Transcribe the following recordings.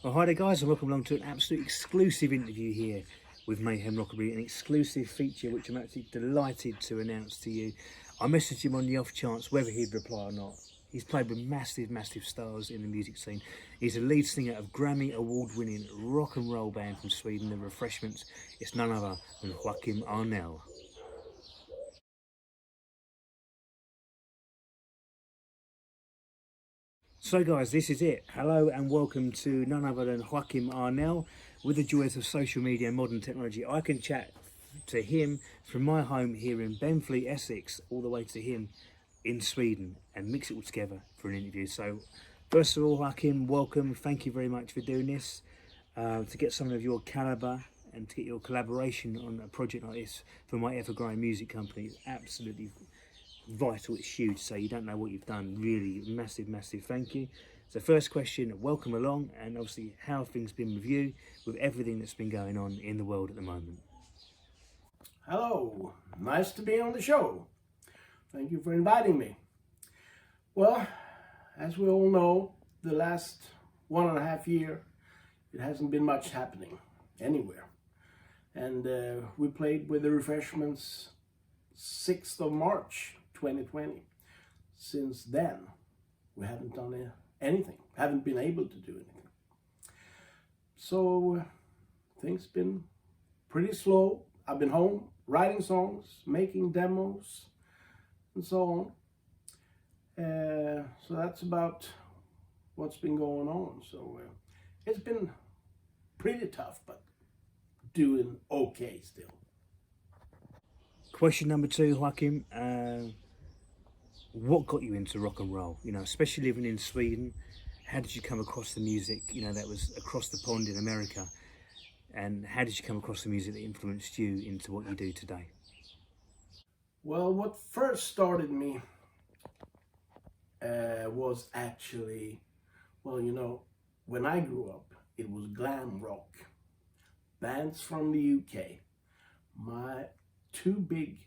Well, hi there guys and welcome along to an absolute exclusive interview here with Mayhem Rockabilly, an exclusive feature which I'm actually delighted to announce to you. I messaged him on the off chance whether he'd reply or not. He's played with massive stars in the music scene. He's a lead singer of Grammy Award winning rock and roll band from Sweden, the Refreshments. It's none other than Joakim Arnell. So guys, this is it. Hello and welcome to none other than Joakim Arnell. With the joys of social media and modern technology, I can chat to him from my home here in Benfleet, Essex, all the way to him in Sweden and mix it all together for an interview. So first of all, Joakim, welcome. Thank you very much for doing this. To get someone of your calibre and to get your collaboration on a project like this for my ever-growing music company is absolutely vital. It's huge, so you don't know what you've done. Really massive thank you. So first question, welcome along, and obviously how have things been with you with everything that's been going on in the world at the moment? Hello, nice to be on the show. Thank you for inviting me. Well, as we all know, the last 1.5 years, it hasn't been much happening anywhere. And we played with the Refreshments 6th of March 2020. Since then, we haven't done anything, haven't been able to do anything. So things been pretty slow. I've been home writing songs, making demos, and so on. So that's about what's been going on. So it's been pretty tough, but doing okay still. Question number two, Joakim, what got you into rock and roll? You know, especially living in Sweden, how did you come across the music, you know, that was across the pond in America? And how did you come across the music that influenced you into what you do today? Well, what first started me was actually, well, you know, when I grew up, it was glam rock. Bands from the UK. My two big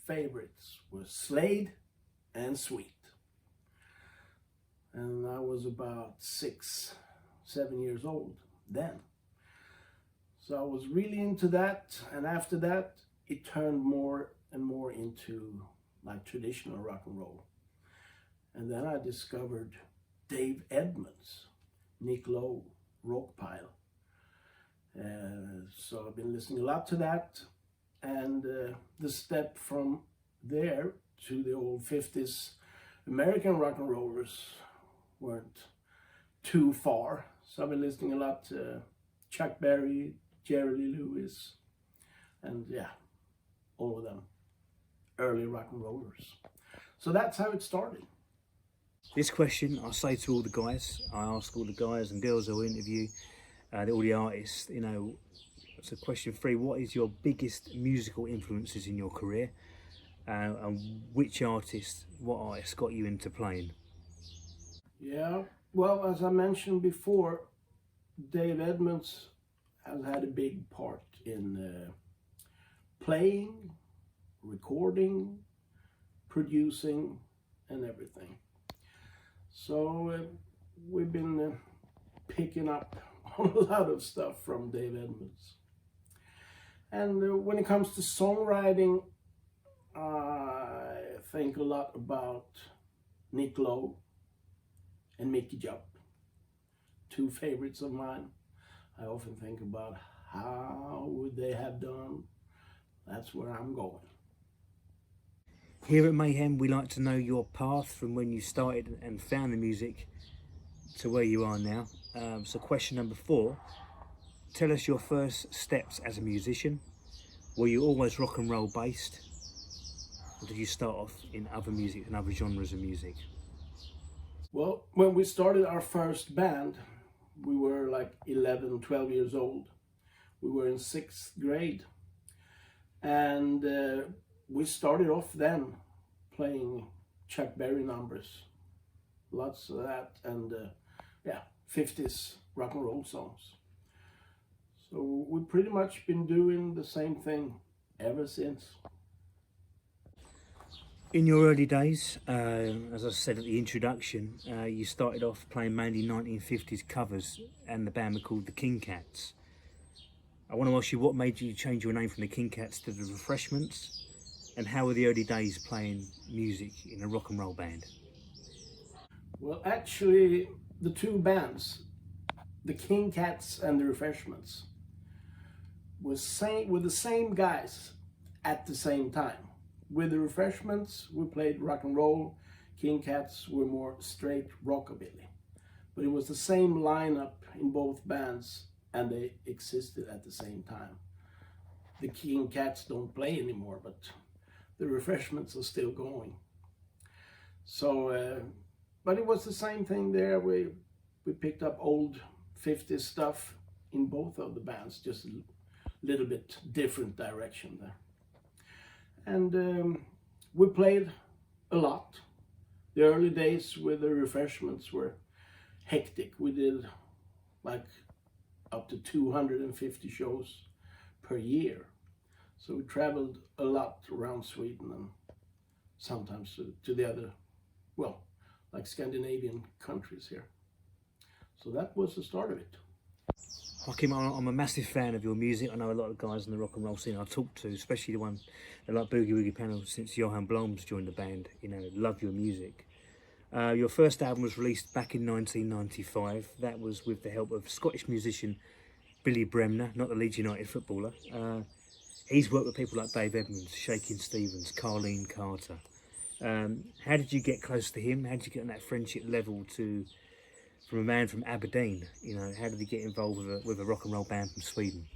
favorites were Slade and Sweet. And I was about 6-7 years old then. So I was really into that, and after that it turned more and more into like traditional rock and roll. And then I discovered Dave Edmunds, Nick Lowe, Rockpile. So I've been listening a lot to that, and the step from there to the old 50s American rock and rollers weren't too far. So I've been listening a lot to Chuck Berry, Jerry Lee Lewis, and yeah, all of them early rock and rollers. So that's how it started. This question I say to all the guys, I ask all the guys and girls I interview, all the artists, you know, so question 3, what is your biggest musical influences in your career? And which artist, what artist got you into playing? Yeah, well, as I mentioned before, Dave Edmunds has had a big part in playing, recording, producing, and everything. So we've been picking up on a lot of stuff from Dave Edmunds. And when it comes to songwriting, I think a lot about Nick Lowe and Mickey Jupp, two favorites of mine. I often think about how would they have done. That's where I'm going. Here at Mayhem, we like to know your path from when you started and found the music to where you are now. So question number 4, tell us your first steps as a musician. Were you always rock and roll based? Or did you start off in other music and other genres of music? Well, when we started our first band, we were like 11, 12 years old. We were in 6th grade. And we started off then playing Chuck Berry numbers. Lots of that, and yeah, 50s rock and roll songs. So we've pretty much been doing the same thing ever since. In your early days, as I said at the introduction, you started off playing mainly 1950s covers, and the band were called the King Cats. I want to ask you, what made you change your name from the King Cats to the Refreshments, and how were the early days playing music in a rock and roll band? Well, actually, the two bands, the King Cats and the Refreshments, were the same guys at the same time. With the Refreshments, we played rock and roll. King Cats were more straight rockabilly. But it was the same lineup in both bands, and they existed at the same time. The King Cats don't play anymore, but the Refreshments are still going. So, but it was the same thing there. We picked up old 50s stuff in both of the bands, just a little bit different direction there. And we played a lot. The early days with the Refreshments were hectic. We did like up to 250 shows per year. So we traveled a lot around Sweden and sometimes to the other, well, like Scandinavian countries here. So that was the start of it. Joakim, I'm a massive fan of your music. I know a lot of guys in the rock and roll scene I talk to, especially the ones that like Boogie Woogie Panel since Johan Blom's joined the band, you know, love your music. Your first album was released back in 1995. That was with the help of Scottish musician Billy Bremner, not the Leeds United footballer. He's worked with people like Dave Edmunds, Shakin' Stevens, Carleen Carter. How did you get close to him? How did you get on that friendship level from a man from Aberdeen? You know, how did he get involved with a rock and roll band from Sweden?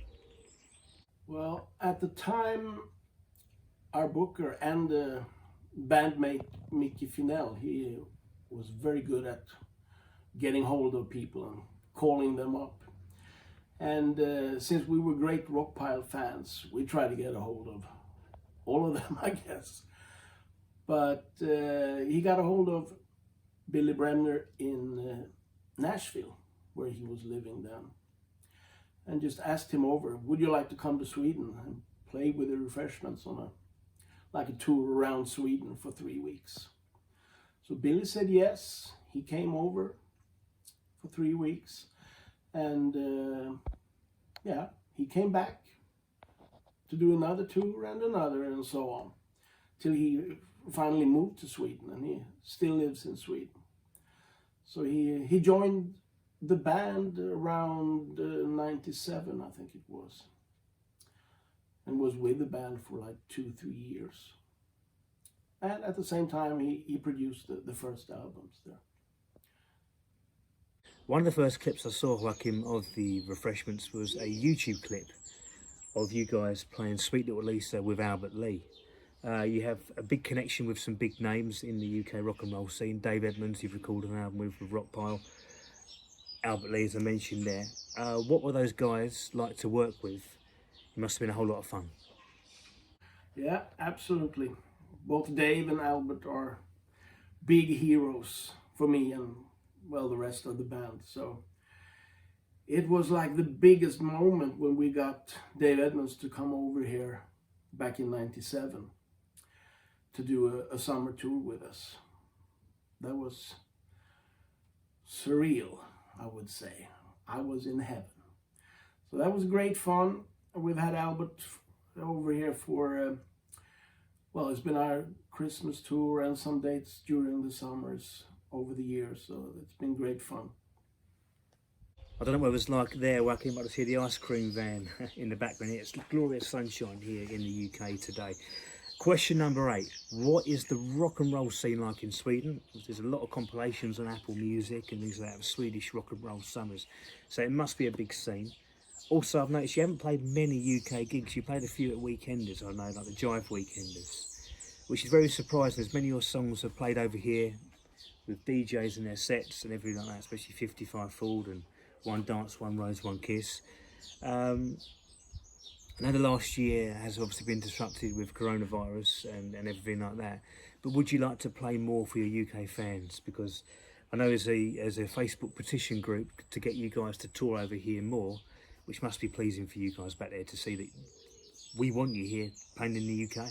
Well, at the time, our booker and bandmate Mickey Finell, he was very good at getting hold of people and calling them up. And since we were great Rockpile fans, we tried to get a hold of all of them, I guess. But he got a hold of Billy Bremner in Nashville, where he was living then, and just asked him over, would you like to come to Sweden and play with the Refreshments on a tour around Sweden for 3 weeks? So Billy said yes. He came over for 3 weeks, and yeah, he came back to do another tour and so on, till he finally moved to Sweden, and he still lives in Sweden. So he joined the band around 97, I think it was, and was with the band for like 2-3 years. And at the same time, he produced the first albums there. One of the first clips I saw, Joakim, of the Refreshments was a YouTube clip of you guys playing Sweet Little Lisa with Albert Lee. You have a big connection with some big names in the UK rock and roll scene. Dave Edmunds, you've recorded an album with Rockpile. Albert Lee, as I mentioned there. What were those guys like to work with? It must have been a whole lot of fun. Yeah, absolutely. Both Dave and Albert are big heroes for me and, well, the rest of the band. So it was like the biggest moment when we got Dave Edmunds to come over here back in 97 to do a summer tour with us. That was surreal, I would say. I was in heaven. So that was great fun. We've had Albert over here for, well, it's been our Christmas tour and some dates during the summers over the years. So it's been great fun. I don't know what it was like there, Joakim, but I see the ice cream van in the background here. It's glorious sunshine here in the UK today. Question number 8. What is the rock and roll scene like in Sweden? There's a lot of compilations on Apple Music and things like that of Swedish rock and roll summers. So it must be a big scene. Also, I've noticed you haven't played many UK gigs. You played a few at Weekenders, I know, like the Jive Weekenders, which is very surprising, as many of your songs are played over here with DJs and their sets and everything like that, especially 55 Forward and One Dance, One Rose, One Kiss. I know the last year has obviously been disrupted with coronavirus and everything like that, but would you like to play more for your UK fans? Because I know there's a Facebook petition group to get you guys to tour over here more, which must be pleasing for you guys back there to see that we want you here playing in the UK.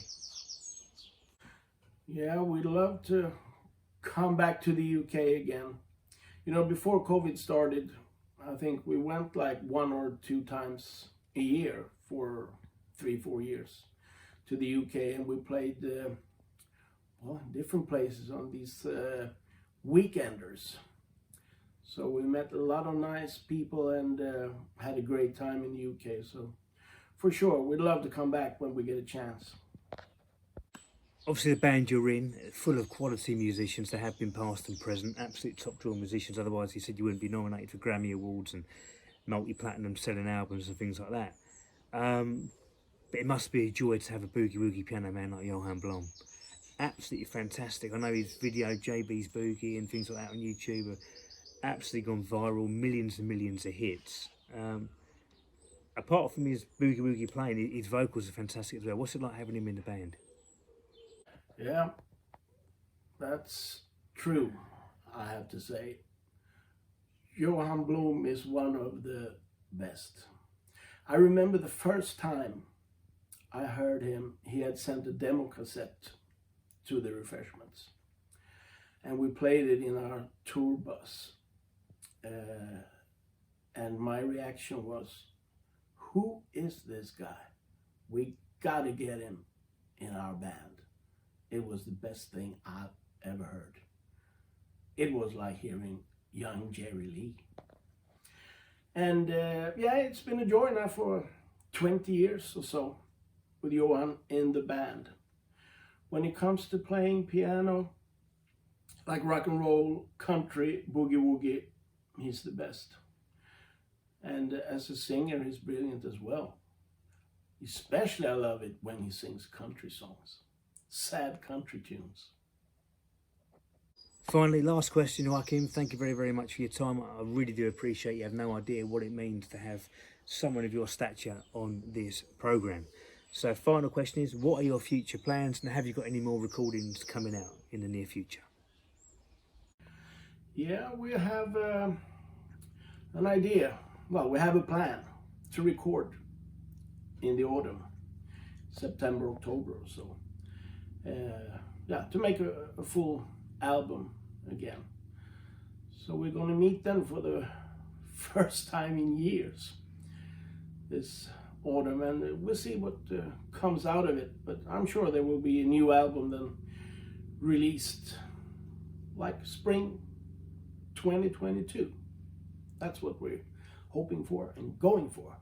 Yeah, we'd love to come back to the UK again. You know, before COVID started, I think we went like 1 or 2 times a year for 3, 4 years to the UK, and we played well, different places on these weekenders. So we met a lot of nice people and had a great time in the UK. So for sure, we'd love to come back when we get a chance. Obviously, the band you're in, full of quality musicians. They have been past and present, absolute top draw musicians. Otherwise, you said you wouldn't be nominated for Grammy Awards and multi-platinum selling albums and things like that. But it must be a joy to have a boogie woogie piano man like Johan Blom. Absolutely fantastic. I know his video JB's Boogie and things like that on YouTube are absolutely gone viral, millions and millions of hits. Apart from his boogie woogie playing, his vocals are fantastic as well. What's it like having him in the band? Yeah, that's true, I have to say. Johan Blom is one of the best. I remember the first time I heard him, he had sent a demo cassette to the Refreshments. And we played it in our tour bus. And my reaction was, who is this guy? We gotta get him in our band. It was the best thing I've ever heard. It was like hearing young Jerry Lee. And yeah, it's been a joy now for 20 years or so with Johan in the band. When it comes to playing piano, like rock and roll, country, boogie woogie, he's the best. And as a singer, he's brilliant as well. Especially I love it when he sings country songs. Sad country tunes. Finally, last question, Joakim. Thank you very, very much for your time. I really do appreciate you have no idea what it means to have someone of your stature on this programme. So final question is, what are your future plans, and have you got any more recordings coming out in the near future? Yeah, we have an idea. Well, we have a plan to record in the autumn, September, October or so. Yeah, to make a full album again. So we're going to meet then for the first time in years this autumn, and we'll see what comes out of it. But I'm sure there will be a new album then released like spring 2022. That's what we're hoping for and going for.